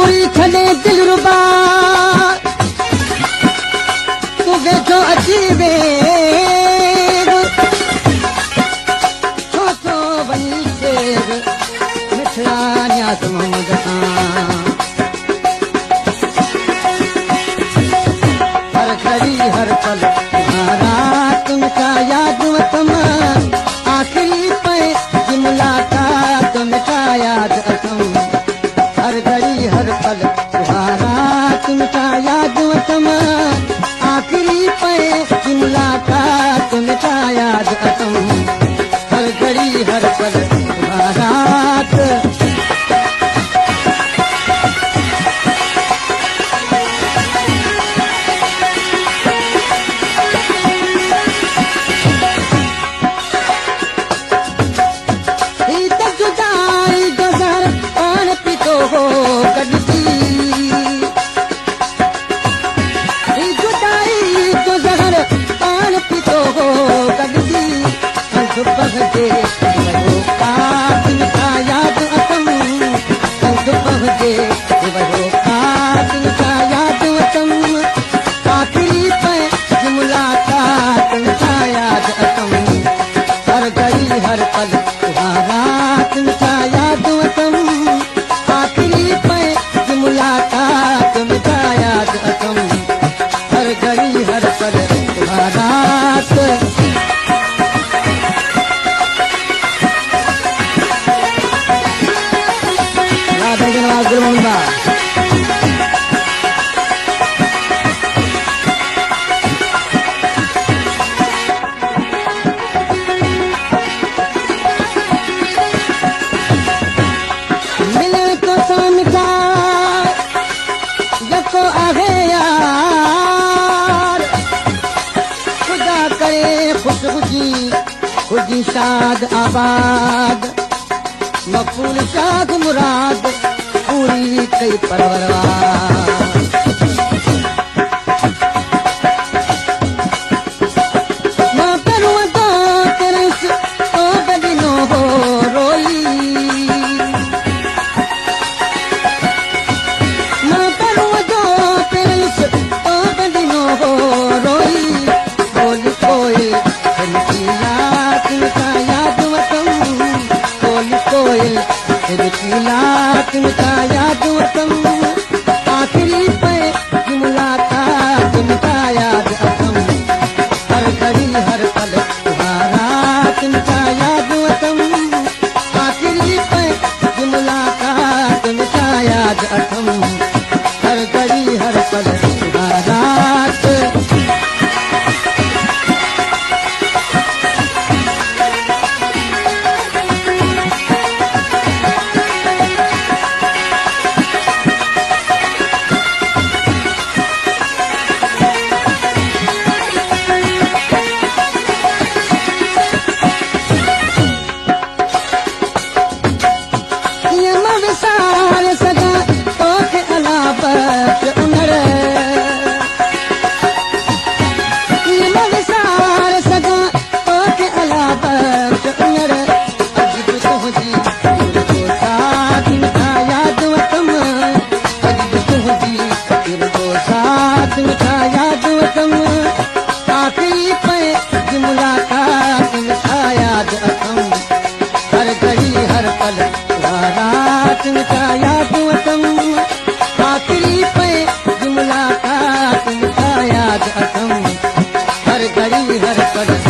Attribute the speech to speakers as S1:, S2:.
S1: पूरी छॾे दिलरुबा तूं वेझो अची वे छो थो वञी शेर मिठड़ा न्यास मोहम्मद खां हर घड़ी हर पल तुम्हारा तुमका याद अथम आखिरी पे की मुलाकात तुमका याद अथम हर घड़ी हर पल तुम्हारा तुमका याद अथम आखिरी पे की मुलाकात तुमका याद अथम हर घड़ी हर पल तुम्हारा खुदी शाद आबाद मकबूल शाद मुराद पूरी कई परवरवार मां पेरुआ तो तेरस तो गदिनो हो रोई मां पेरुआ तो तेरस तो गदिनो हो रोई बोल कोई तुमका याद वतम आखिरी पे की मुलाकात तुमका याद अथम हर घड़ी हर पल तुम्हारा तुमका याद अथम आखिरी पे की मुलाकात तुमका याद अथम हर घड़ी हर पल तुम्हारा हर घड़ी हर पल